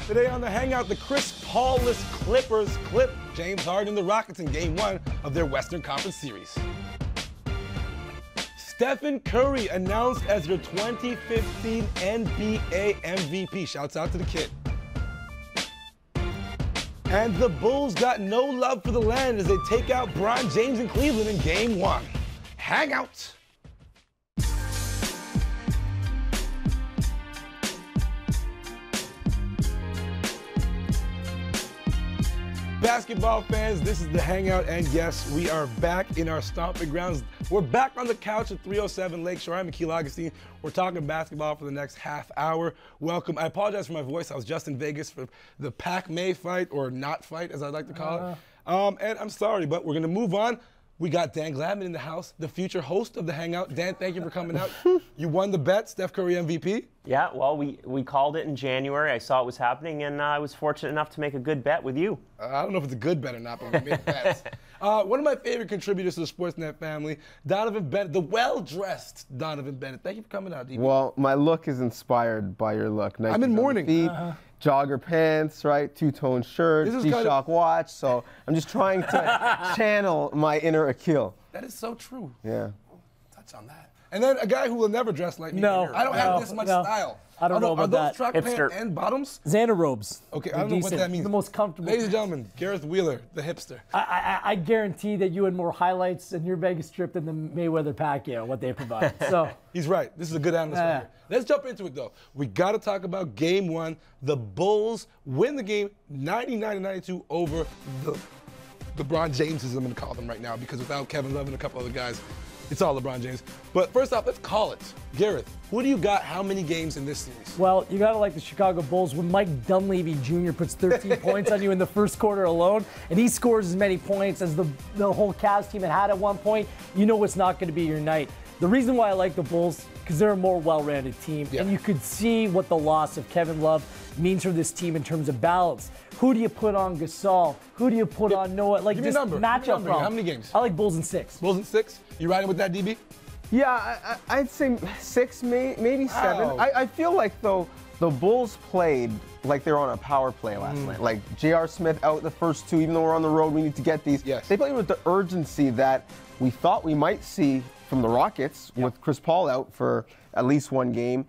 Today on the Hangout, the Chris Paul-less Clippers clip James Harden and the Rockets in Game 1 of their Western Conference Series. Stephen Curry announced as your 2015 NBA MVP. Shouts out to the kid. And the Bulls got no love for the land as they take out LeBron James in Cleveland in Game 1. Hangout. Basketball fans, this is the Hangout, and yes, we are back in our stomping grounds. We're back on the couch at 307 Lakeshore. I'm Akil Augustine. We're talking basketball for the next half hour. Welcome. I apologize for my voice. I was just in Vegas for the Pac-May fight, or not fight, as I like to call it. And I'm sorry, but we're going to move on. We got Dan Gladman in the house, the future host of the Hangout. Dan, thank you for coming out. You won the bet, Steph Curry MVP. Yeah, well, we called it in January. I saw it was happening, and I was fortunate enough to make a good bet with you. I don't know if it's a good bet or not, but we made bets. One of my favorite contributors to the Sportsnet family, Donovan Bennett, the well-dressed Donovan Bennett. Thank you for coming out, DB. Well, my look is inspired by your look. Nike's I'm in mourning. Feet, jogger pants, right? Two-tone shirt, G-Shock watch. So I'm just trying to channel my inner Akil. That is so true. Yeah. Touch on that. And then a guy who will never dress like me. No, I don't have this much style. I don't know about that. Are those track pants and bottoms? Xander robes. Okay, I don't know what that means. The most comfortable. Ladies and gentlemen, Gareth Wheeler, the hipster. I guarantee that you had more highlights in your Vegas trip than the Mayweather-Pacquiao, what they provide. So he's right. This is a good atmosphere. Let's jump into it, though. We got to talk about Game 1. The Bulls win the game 99-92 over the LeBron Jameses, I'm going to call them right now, because without Kevin Love and a couple other guys, it's all LeBron James. But first off, let's call it. Gareth, who do you got how many games in this series? Well, you got to like the Chicago Bulls when Mike Dunleavy Jr. puts 13 points on you in the first quarter alone, and he scores as many points as the whole Cavs team had at one point. You know it's not going to be your night. The reason why I like the Bulls, because they're a more well-rounded team, and you could see what the loss of Kevin Love means for this team in terms of balance. Who do you put on Gasol? Who do you put on Noah? Like this matchup problem. How many games? I like Bulls in 6. Bulls in 6? You riding with that, DB? Yeah, I'd say 6, maybe 7. I feel like, though, the Bulls played like they were on a power play last night. Like J.R. Smith out the first 2, even though we're on the road, we need to get these. Yes. They played with the urgency that we thought we might see from the Rockets with Chris Paul out for at least one game.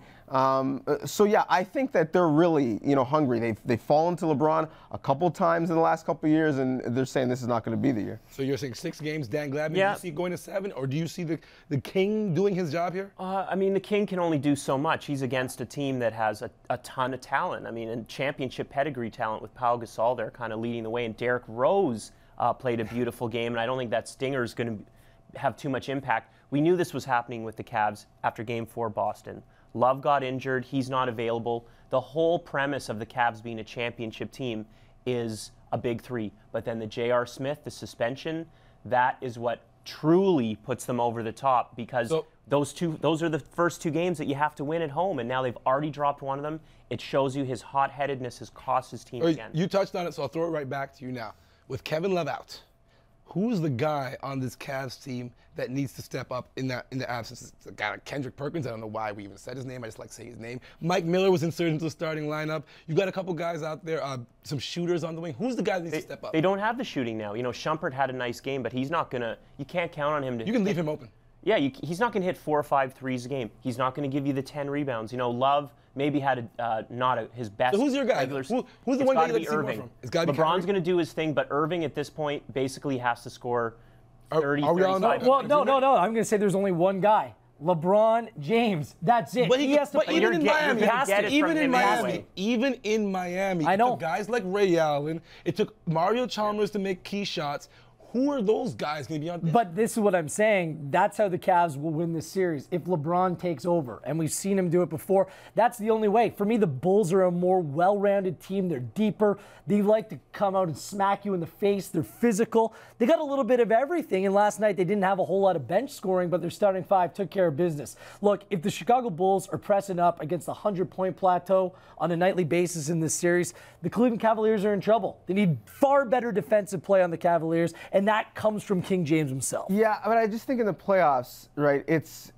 So yeah, I think that they're really, hungry. They've fallen to LeBron a couple times in the last couple of years, and they're saying this is not going to be the year. So you're saying 6 games, Dan Gladman? Yeah. Do you see going to 7, or do you see the King doing his job here? I mean, the King can only do so much. He's against a team that has a ton of talent. I mean, and championship pedigree talent with Pau Gasol there kind of leading the way, and Derrick Rose played a beautiful game, and I don't think that stinger is going to have too much impact. We knew this was happening with the Cavs after Game 4 Boston. Love got injured. He's not available. The whole premise of the Cavs being a championship team is a big 3. But then the J.R. Smith, the suspension, that is what truly puts them over the top, because those are the first 2 games that you have to win at home, and now they've already dropped one of them. It shows you his hot-headedness has cost his team again. You touched on it, so I'll throw it right back to you now. With Kevin Love out, who's the guy on this Cavs team that needs to step up in the absence? It's a guy like Kendrick Perkins. I don't know why we even said his name. I just like to say his name. Mike Miller was inserted into the starting lineup. You've got a couple guys out there, some shooters on the wing. Who's the guy that needs to step up? They don't have the shooting now. Shumpert had a nice game, but he's not going to – you can't count on him to – You can leave him open. Yeah, he's not going to hit 4 or 5 threes a game. He's not going to give you the 10 rebounds. Love maybe had his best. So who's your guy? Who's the one guy you Irving? More from? It's got to be LeBron's going to do his thing, but Irving at this point basically has to score 30, 35. Well, no. I'm going to say there's only one guy. LeBron James. That's it. But he has to. But even in Miami, I know. It took guys like Ray Allen. It took Mario Chalmers to make key shots. Who are those guys going to be on there? But this is what I'm saying. That's how the Cavs will win this series. If LeBron takes over, and we've seen him do it before, that's the only way. For me, the Bulls are a more well-rounded team. They're deeper. They like to come out and smack you in the face. They're physical. They got a little bit of everything, and last night they didn't have a whole lot of bench scoring, but their starting 5 took care of business. Look, if the Chicago Bulls are pressing up against the 100-point plateau on a nightly basis in this series, the Cleveland Cavaliers are in trouble. They need far better defensive play on the Cavaliers, and that comes from King James himself. Yeah, but I just think in the playoffs, right, it's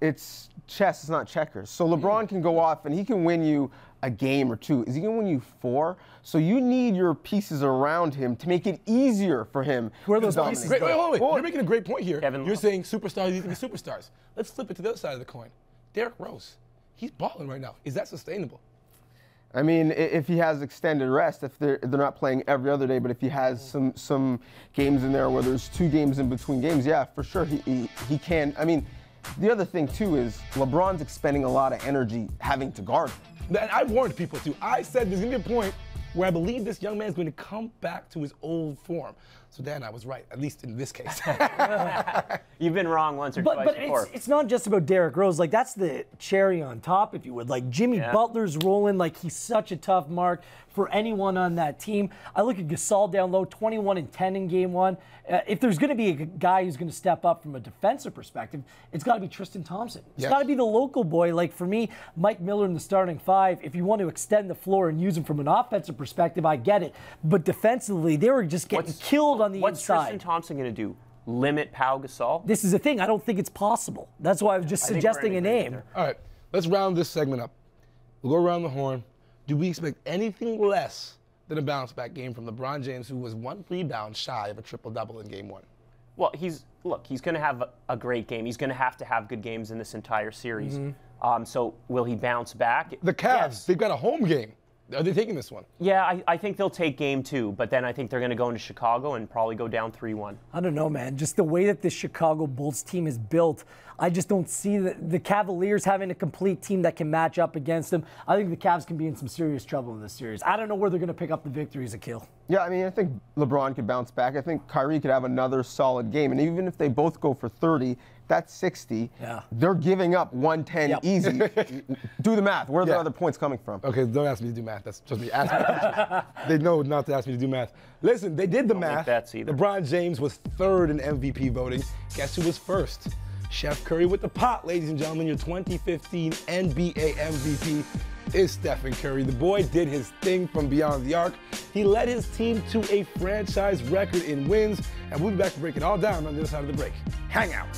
chess, it's not checkers. So LeBron can go off and he can win you a game or two. Is he going to win you 4? So you need your pieces around him to make it easier for him. Where are those pieces? Wait. You're making a great point here. Kevin You're Love. saying superstars need to be superstars. Let's flip it to the other side of the coin. Derrick Rose, he's balling right now. Is that sustainable? I mean, if he has extended rest, if they're not playing every other day, but if he has some games in there where there's 2 games in between games, yeah, for sure he can. I mean, the other thing too is LeBron's expending a lot of energy having to guard him. And I warned people too. I said there's gonna be a point where I believe this young man's going to come back to his old form. So Dan, I was right, at least in this case. You've been wrong once or twice But before. it's not just about Derrick Rose. Like, that's the cherry on top, if you would. Like, Jimmy Butler's rolling. Like, he's such a tough mark for anyone on that team. I look at Gasol down low, 21 and 10 in game 1. If there's going to be a guy who's going to step up from a defensive perspective, it's got to be Tristan Thompson. It's got to be the local boy. Like, for me, Mike Miller in the starting 5, if you want to extend the floor and use him from an offensive perspective, I get it. But defensively, they were just getting killed on the What's inside. Tristan Thompson going to do? Limit Pau Gasol? This is the thing. I don't think it's possible. That's why I was just suggesting a name. All right, let's round this segment up. We'll go around the horn. Do we expect anything less than a bounce-back game from LeBron James, who was 1 rebound shy of a triple-double in game 1? Well, he's going to have a great game. He's going to have good games in this entire series. So will he bounce back? The Cavs, they've got a home game. Are they taking this one? Yeah, I think they'll take game 2, but then I think they're going to go into Chicago and probably go down 3-1. I don't know, man. Just the way that this Chicago Bulls team is built, I just don't see the Cavaliers having a complete team that can match up against them. I think the Cavs can be in some serious trouble in this series. I don't know where they're going to pick up the victories, Akil. Yeah, I mean, I think LeBron could bounce back. I think Kyrie could have another solid game. And even if they both go for 30, that's 60. Yeah. They're giving up 110 easy. Do the math. Where are the other points coming from? Okay, don't ask me to do math. That's just me. Ask me. They know not to ask me to do math. Listen, they did the math. bets either. LeBron James was 3rd in MVP voting. Guess who was 1st? Chef Curry with the pot, ladies and gentlemen. Your 2015 NBA MVP is Stephen Curry. The boy did his thing from beyond the arc. He led his team to a franchise record in wins. And we'll be back to break it all down on the other side of the break. Hangout.